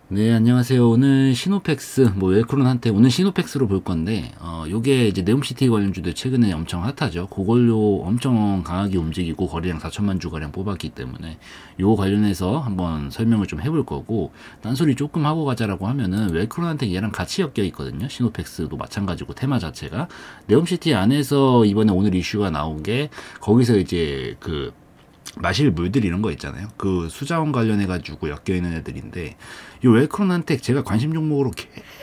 네, 안녕하세요. 오늘 시노펙스, 웰크론한테 오늘 시노펙스로 볼 건데, 요게 이제 네옴시티 관련주들 최근에 엄청 핫하죠. 그걸로 엄청 강하게 움직이고 거래량 4천만 주 가량 뽑았기 때문에 요 관련해서 한번 설명을 좀 해볼 거고, 딴소리 조금 하고 가자라고 하면은 웰크론한테 얘랑 같이 엮여 있거든요. 시노펙스도 마찬가지고 테마 자체가 네옴시티 안에서 이번에 오늘 이슈가 나온 게 거기서 이제 마실 물들 이런 거 있잖아요. 그 수자원 관련해가지고 엮여있는 애들인데, 이 웰크론한테 제가 관심 종목으로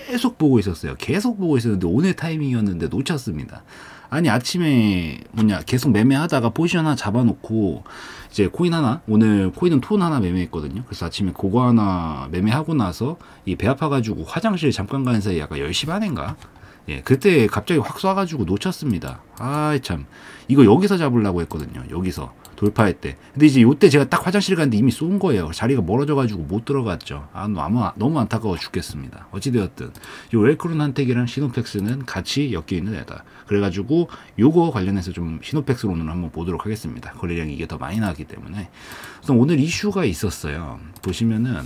계속 보고 있었어요. 계속 보고 있었는데 오늘 타이밍이었는데 놓쳤습니다. 아니 아침에 계속 매매하다가 포지션 하나 잡아놓고 이제 코인 하나, 오늘 코인은 톤 하나 매매했거든요. 그래서 아침에 그거 하나 매매하고 나서 이 배 아파가지고 화장실 잠깐 가는 사이에 약간 10시 반인가? 예, 그때 갑자기 확 쏴가지고 놓쳤습니다. 아이 참, 이거 여기서 잡으려고 했거든요. 여기서 돌파할 때. 근데 이제 요때 제가 딱 화장실 갔는데 이미 쏜 거예요. 자리가 멀어져가지고 못 들어갔죠. 너무 안타까워 죽겠습니다. 어찌되었든 요 웰크론 한택이랑 시노펙스는 같이 엮여 있는 애다. 그래가지고 요거 관련해서 좀 시노펙스로 오늘 한번 보도록 하겠습니다. 거래량이 이게 더 많이 나기 때문에. 그래서 오늘 이슈가 있었어요. 보시면은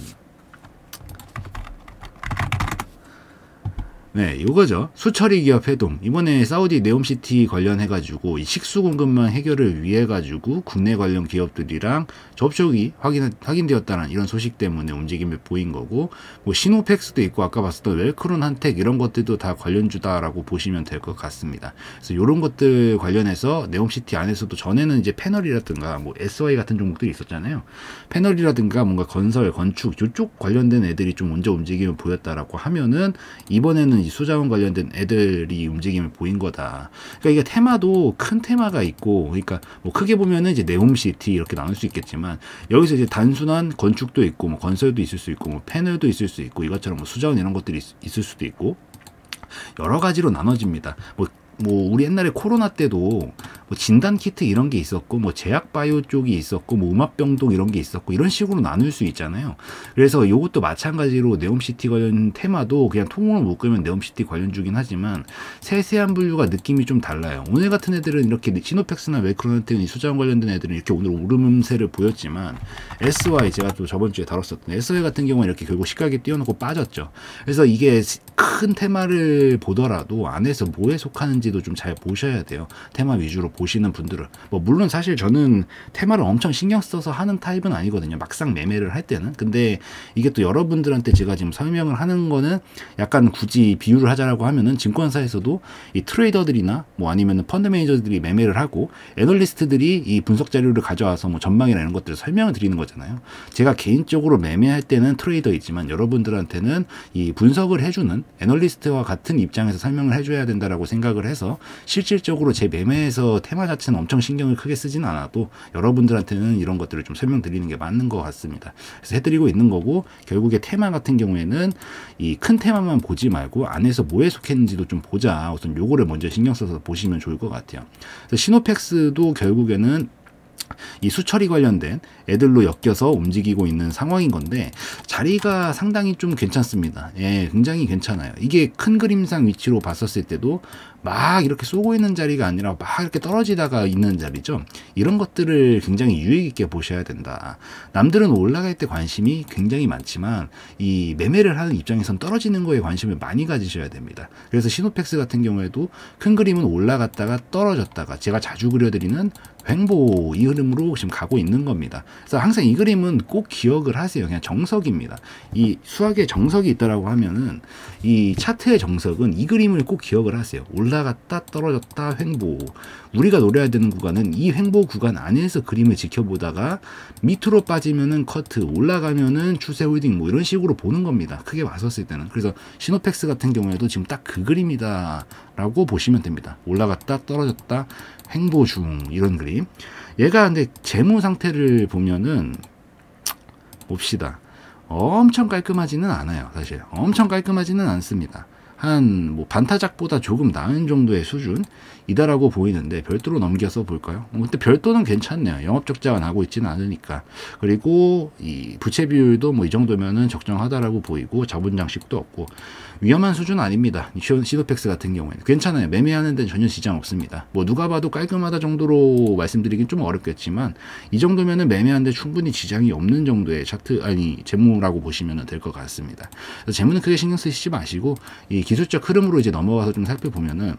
네, 요거죠. 수처리 기업 회동. 이번에 사우디 네옴시티 관련해가지고 이 식수 공급망 해결을 위해가지고 국내 관련 기업들이랑 접촉이 확인되었다는 이런 소식 때문에 움직임을 보인 거고, 뭐 시노펙스도 있고 아까 봤었던 웰크론 한텍 이런 것들도 다 관련주다라고 보시면 될 것 같습니다. 그래서 이런 것들 관련해서 네옴시티 안에서도 전에는 이제 패널이라든가 뭐 SY 같은 종목들이 있었잖아요. 패널이라든가 뭔가 건설, 건축 이쪽 관련된 애들이 좀 먼저 움직임을 보였다라고 하면은 이번에는 이 수자원 관련된 애들이 움직임을 보인 거다. 그러니까 이게 테마도 큰 테마가 있고, 그러니까 뭐 크게 보면은 이제 네옴시티 이렇게 나눌 수 있겠지만 여기서 이제 단순한 건축도 있고 뭐 건설도 있을 수 있고 뭐 패널도 있을 수 있고 이것처럼 뭐 수자원 이런 것들이 있을 수도 있고 여러 가지로 나눠집니다. 뭐 우리 옛날에 코로나 때도 뭐 진단 키트 이런 게 있었고 뭐 제약 바이오 쪽이 있었고 뭐 음압병동 이런 게 있었고 이런 식으로 나눌 수 있잖아요. 그래서 이것도 마찬가지로 네옴시티 관련 테마도 그냥 통으로 묶으면 네옴시티 관련주긴 하지만 세세한 분류가 느낌이 좀 달라요. 오늘 같은 애들은 이렇게 시노펙스나 웰크론한테는 수자원 관련된 애들은 이렇게 오늘 오름세를 보였지만 SY 제가 또 저번 주에 다뤘었던 SY 같은 경우는 이렇게 결국 시가게 띄워놓고 빠졌죠. 그래서 이게 큰 테마를 보더라도 안에서 뭐에 속하는지도 좀 잘 보셔야 돼요. 테마 위주로 보시는 분들은. 뭐 물론 사실 저는 테마를 엄청 신경 써서 하는 타입은 아니거든요. 막상 매매를 할 때는. 근데 이게 또 여러분들한테 제가 지금 설명을 하는 거는 약간 굳이 비유를 하자라고 하면은 증권사에서도 이 트레이더들이나 뭐 아니면은 펀드 매니저들이 매매를 하고 애널리스트들이 이 분석 자료를 가져와서 뭐 전망이나 이런 것들을 설명을 드리는 거잖아요. 제가 개인적으로 매매할 때는 트레이더이지만 여러분들한테는 이 분석을 해주는 애널리스트와 같은 입장에서 설명을 해줘야 된다라고 생각을 해서 실질적으로 제 매매에서 테마 자체는 엄청 신경을 크게 쓰진 않아도 여러분들한테는 이런 것들을 좀 설명드리는 게 맞는 것 같습니다. 그래서 해드리고 있는 거고, 결국에 테마 같은 경우에는 이 큰 테마만 보지 말고 안에서 뭐에 속했는지도 좀 보자. 우선 요거를 먼저 신경 써서 보시면 좋을 것 같아요. 그래서 시노펙스도 결국에는 이 수처리 관련된 애들로 엮여서 움직이고 있는 상황인 건데 자리가 상당히 좀 괜찮습니다. 예, 굉장히 괜찮아요. 이게 큰 그림상 위치로 봤었을 때도 막 이렇게 쏘고 있는 자리가 아니라 막 이렇게 떨어지다가 있는 자리죠. 이런 것들을 굉장히 유익 있게 보셔야 된다. 남들은 올라갈 때 관심이 굉장히 많지만 이 매매를 하는 입장에선 떨어지는 거에 관심을 많이 가지셔야 됩니다. 그래서 시노펙스 같은 경우에도 큰 그림은 올라갔다가 떨어졌다가 제가 자주 그려드리는 횡보 이 흐름으로 지금 가고 있는 겁니다. 그래서 항상 이 그림은 꼭 기억을 하세요. 그냥 정석입니다. 이 수학에 정석이 있다라고 하면은 이 차트의 정석은 이 그림을 꼭 기억을 하세요. 올라갔다 떨어졌다 횡보. 우리가 노려야 되는 구간은 이 횡보 구간 안에서 그림을 지켜보다가 밑으로 빠지면은 커트, 올라가면은 추세 홀딩 뭐 이런 식으로 보는 겁니다. 크게 봤었을 때는. 그래서 시노펙스 같은 경우에도 지금 딱 그 그림이다 라고 보시면 됩니다. 올라갔다 떨어졌다 횡보 중 이런 그림. 얘가 근데 재무 상태를 보면은 봅시다. 엄청 깔끔하지는 않아요. 사실 엄청 깔끔하지는 않습니다. 한 뭐 반타작보다 조금 나은 정도의 수준이다라고 보이는데 별도로 넘겨서 볼까요? 근데 별도는 괜찮네요. 영업 적자가 나고 있지는 않으니까. 그리고 이 부채 비율도 뭐 이 정도면은 적정하다라고 보이고 자본 장식도 없고 위험한 수준 아닙니다. 시노펙스 같은 경우에는 괜찮아요. 매매하는 데는 전혀 지장 없습니다. 뭐 누가 봐도 깔끔하다 정도로 말씀드리긴 좀 어렵겠지만 이 정도면은 매매하는 데 충분히 지장이 없는 정도의 차트 아니 재무라고 보시면 될 것 같습니다. 그래서 재무는 크게 신경 쓰시지 마시고 이 기술적 흐름으로 이제 넘어가서 좀 살펴보면은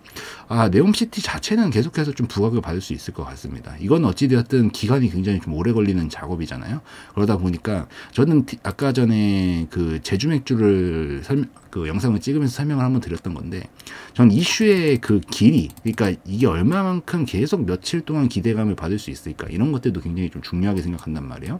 네옴시티 자체는 계속해서 좀 부각을 받을 수 있을 것 같습니다. 이건 어찌되었든 기간이 굉장히 좀 오래 걸리는 작업이잖아요. 그러다 보니까 저는 아까 전에 그 제주맥주를 그 영상을 찍으면서 설명을 한번 드렸던 건데 전 이슈의 그 길이 그러니까 이게 얼마만큼 계속 며칠 동안 기대감을 받을 수 있을까 이런 것들도 굉장히 좀 중요하게 생각한단 말이에요.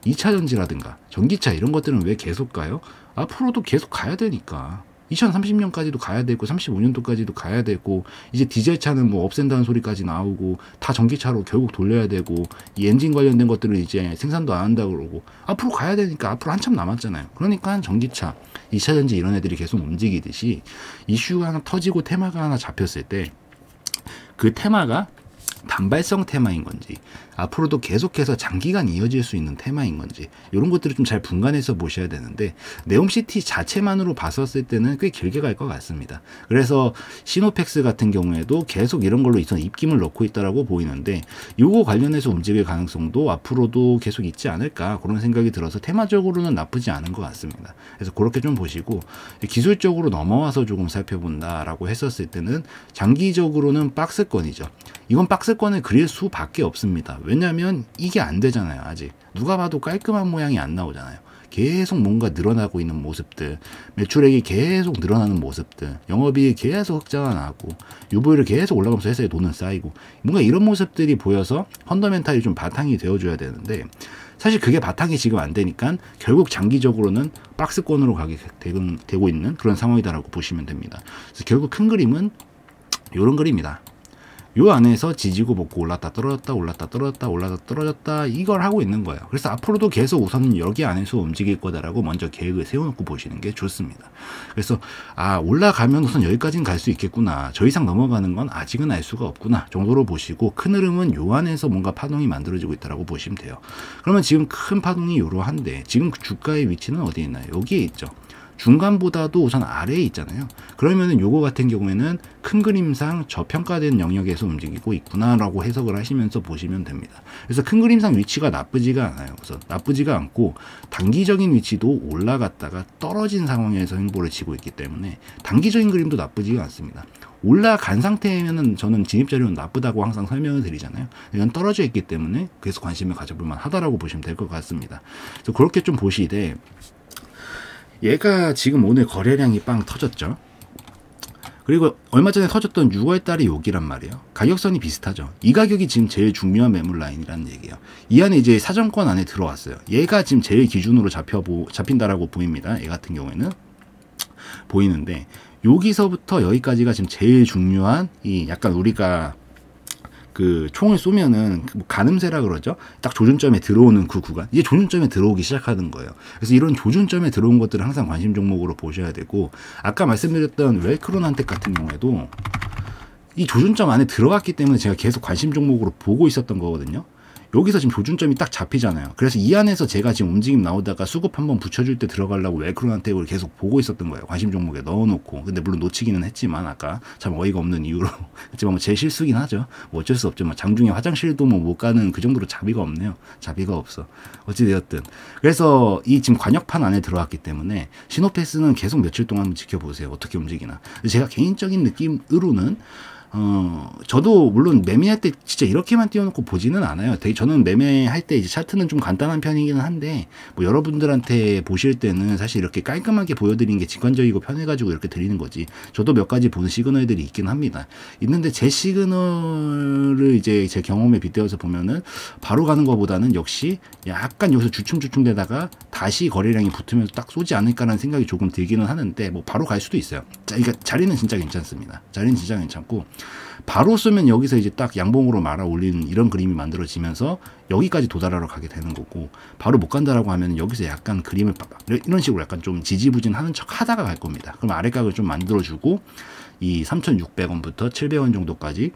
2차 전지라든가 전기차 이런 것들은 왜 계속 가요? 앞으로도 계속 가야 되니까 2030년까지도 가야 되고 35년도까지도 가야 되고 이제 디젤차는 뭐 없앤다는 소리까지 나오고 다 전기차로 결국 돌려야 되고 이 엔진 관련된 것들은 이제 생산도 안 한다고 그러고 앞으로 가야 되니까 앞으로 한참 남았잖아요. 그러니까 전기차 2차 전지 이런 애들이 계속 움직이듯이 이슈가 하나 터지고 테마가 하나 잡혔을 때 그 테마가 단발성 테마인 건지 앞으로도 계속해서 장기간 이어질 수 있는 테마인 건지 이런 것들을 좀 잘 분간해서 보셔야 되는데 네옴시티 자체만으로 봤었을 때는 꽤 길게 갈 것 같습니다. 그래서 시노펙스 같은 경우에도 계속 이런 걸로 입김을 넣고 있다라고 보이는데 이거 관련해서 움직일 가능성도 앞으로도 계속 있지 않을까 그런 생각이 들어서 테마적으로는 나쁘지 않은 것 같습니다. 그래서 그렇게 좀 보시고 기술적으로 넘어와서 조금 살펴본다라고 했었을 때는 장기적으로는 박스권이죠. 이건 박스권을 그릴 수밖에 없습니다. 왜냐하면 이게 안 되잖아요. 아직 누가 봐도 깔끔한 모양이 안 나오잖아요. 계속 뭔가 늘어나고 있는 모습들, 매출액이 계속 늘어나는 모습들, 영업이익이 계속 흑자가 나고 유보율이 계속 올라가면서 회사에 돈은 쌓이고 뭔가 이런 모습들이 보여서 펀더멘탈이 좀 바탕이 되어줘야 되는데 사실 그게 바탕이 지금 안 되니까 결국 장기적으로는 박스권으로 가게 되고 있는 그런 상황이다라고 보시면 됩니다. 그래서 결국 큰 그림은 이런 그림이다. 요 안에서 지지고 볶고 올랐다 떨어졌다 올랐다 떨어졌다 올랐다 떨어졌다 이걸 하고 있는 거예요. 그래서 앞으로도 계속 우선 여기 안에서 움직일 거다라고 먼저 계획을 세워놓고 보시는 게 좋습니다. 그래서 올라가면 우선 여기까지는 갈 수 있겠구나, 저 이상 넘어가는 건 아직은 알 수가 없구나 정도로 보시고 큰 흐름은 요 안에서 뭔가 파동이 만들어지고 있다라고 보시면 돼요. 그러면 지금 큰 파동이 이러한데 지금 주가의 위치는 어디에 있나요? 여기에 있죠. 중간보다도 우선 아래에 있잖아요. 그러면은 요거 같은 경우에는 큰 그림상 저평가된 영역에서 움직이고 있구나라고 해석을 하시면서 보시면 됩니다. 그래서 큰 그림상 위치가 나쁘지가 않아요. 그래서 나쁘지가 않고 단기적인 위치도 올라갔다가 떨어진 상황에서 행보를 치고 있기 때문에 단기적인 그림도 나쁘지가 않습니다. 올라간 상태면은 저는 진입자료는 나쁘다고 항상 설명을 드리잖아요. 이건 떨어져 있기 때문에 계속 관심을 가져볼 만하다라고 보시면 될 것 같습니다. 그래서 그렇게 좀 보시되 얘가 지금 오늘 거래량이 빵 터졌죠. 그리고 얼마 전에 터졌던 6월달이 여기란 말이에요. 가격선이 비슷하죠. 이 가격이 지금 제일 중요한 매물 라인이라는 얘기예요. 이 안에 이제 사정권 안에 들어왔어요. 얘가 지금 제일 기준으로 잡힌다라고 보입니다. 얘 같은 경우에는 보이는데 여기서부터 여기까지가 지금 제일 중요한 이 약간 우리가 그 총을 쏘면은 가늠쇠라 그러죠. 딱 조준점에 들어오는 그 구간, 이제 조준점에 들어오기 시작하는 거예요. 그래서 이런 조준점에 들어온 것들을 항상 관심 종목으로 보셔야 되고, 아까 말씀드렸던 웰크론한텍 같은 경우에도 이 조준점 안에 들어갔기 때문에 제가 계속 관심 종목으로 보고 있었던 거거든요. 여기서 지금 조준점이 딱 잡히잖아요. 그래서 이 안에서 제가 지금 움직임 나오다가 수급 한번 붙여줄 때 들어가려고 웰크론한텍을 계속 보고 있었던 거예요. 관심 종목에 넣어놓고. 근데 물론 놓치기는 했지만 아까 참 어이가 없는 이유로 하지만 뭐 제 실수긴 하죠. 뭐 어쩔 수 없죠. 뭐 장중에 화장실도 뭐 못 가는 그 정도로 자비가 없네요. 자비가 없어. 어찌되었든 그래서 이 지금 관역판 안에 들어왔기 때문에 시노패스는 계속 며칠 동안 한번 지켜보세요. 어떻게 움직이나. 제가 개인적인 느낌으로는 저도 물론 매매할 때 진짜 이렇게만 띄워놓고 보지는 않아요. 되게 저는 매매할 때 이제 차트는 좀 간단한 편이기는 한데, 뭐 여러분들한테 보실 때는 사실 이렇게 깔끔하게 보여드리는 게 직관적이고 편해가지고 이렇게 드리는 거지. 저도 몇 가지 보는 시그널들이 있긴 합니다. 있는데 제 시그널을 이제 제 경험에 빗대어서 보면은 바로 가는 것보다는 역시 약간 여기서 주춤주춤되다가 다시 거래량이 붙으면서 딱 쏘지 않을까라는 생각이 조금 들기는 하는데, 뭐 바로 갈 수도 있어요. 그러니까 자리는 진짜 괜찮습니다. 자리는 진짜 괜찮고, 바로 쓰면 여기서 이제 딱 양봉으로 말아 올리는 이런 그림이 만들어지면서 여기까지 도달하러 가게 되는 거고, 바로 못 간다라고 하면 여기서 약간 그림을 이런 식으로 약간 좀 지지부진하는 척 하다가 갈 겁니다. 그럼 아래각을 좀 만들어주고 이 3,600원부터 700원 정도까지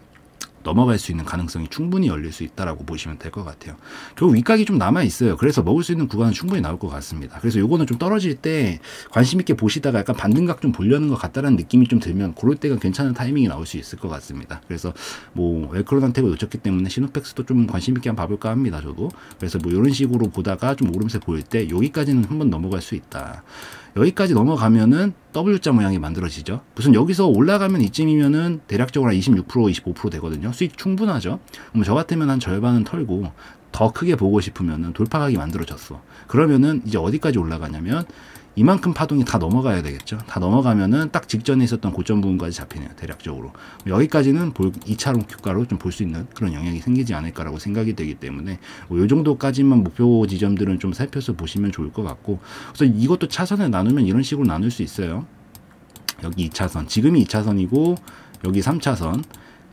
넘어갈 수 있는 가능성이 충분히 열릴 수 있다라고 보시면 될 것 같아요. 결국 윗각이 좀 남아 있어요. 그래서 먹을 수 있는 구간은 충분히 나올 것 같습니다. 그래서 요거는 좀 떨어질 때 관심 있게 보시다가 약간 반등각 좀 보려는 것 같다라는 느낌이 좀 들면 그럴 때가 괜찮은 타이밍이 나올 수 있을 것 같습니다. 그래서 뭐 웰크로단텍을 놓쳤기 때문에 시노펙스도 좀 관심 있게 한번 봐볼까 합니다. 저도. 그래서 뭐 이런 식으로 보다가 좀 오름세 보일 때 여기까지는 한번 넘어갈 수 있다. 여기까지 넘어가면은 W자 모양이 만들어지죠. 무슨 여기서 올라가면 이쯤이면은 대략적으로 한 26%, 25% 되거든요. 수익 충분하죠. 그럼 저 같으면 한 절반은 털고 더 크게 보고 싶으면은 돌파각이 만들어졌어. 그러면은 이제 어디까지 올라가냐면 이만큼 파동이 다 넘어가야 되겠죠. 다 넘어가면은 딱 직전에 있었던 고점 부분까지 잡히네요. 대략적으로. 여기까지는 2차로 규가로 좀 볼 수 있는 그런 영향이 생기지 않을까라고 생각이 되기 때문에 뭐이 정도까지만 목표 지점들은 좀 살펴서 보시면 좋을 것 같고, 그래서 이것도 차선을 나누면 이런 식으로 나눌 수 있어요. 여기 2차선, 지금이 2차선이고 여기 3차선,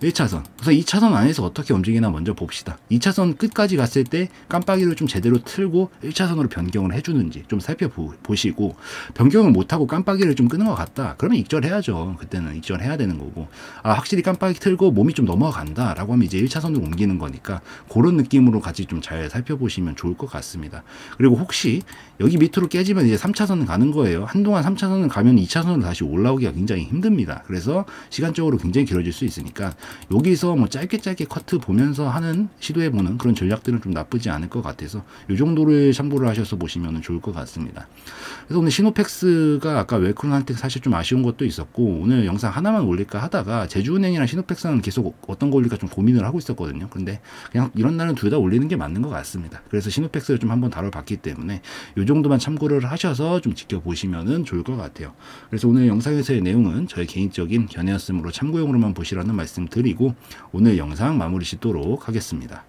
1차선. 그래서 2차선 안에서 어떻게 움직이나 먼저 봅시다. 2차선 끝까지 갔을 때 깜빡이를 좀 제대로 틀고 1차선으로 변경을 해주는지 좀 살펴보시고, 변경을 못하고 깜빡이를 좀 끄는 것 같다. 그러면 익절해야죠. 그때는 익절해야 되는 거고, 아 확실히 깜빡이 틀고 몸이 좀 넘어간다 라고 하면 이제 1차선으로 옮기는 거니까 그런 느낌으로 같이 좀 잘 살펴보시면 좋을 것 같습니다. 그리고 혹시 여기 밑으로 깨지면 이제 3차선은 가는 거예요. 한동안 3차선을 가면 2차선으로 다시 올라오기가 굉장히 힘듭니다. 그래서 시간적으로 굉장히 길어질 수 있으니까 여기서 뭐 짧게 커트 보면서 하는 시도해보는 그런 전략들은 좀 나쁘지 않을 것 같아서 이 정도를 참고를 하셔서 보시면 좋을 것 같습니다. 그래서 오늘 시노펙스가 아까 웰크론한테 사실 좀 아쉬운 것도 있었고, 오늘 영상 하나만 올릴까 하다가 제주은행이랑 시노펙스는 계속 어떤 거 올릴까 좀 고민을 하고 있었거든요. 근데 그냥 이런 날은 둘 다 올리는 게 맞는 것 같습니다. 그래서 시노펙스를 좀 한번 다뤄봤기 때문에 이 정도만 참고를 하셔서 좀 지켜보시면 좋을 것 같아요. 그래서 오늘 영상에서의 내용은 저의 개인적인 견해였으므로 참고용으로만 보시라는 말씀 드리고 오늘 영상 마무리 짓도록 하겠습니다.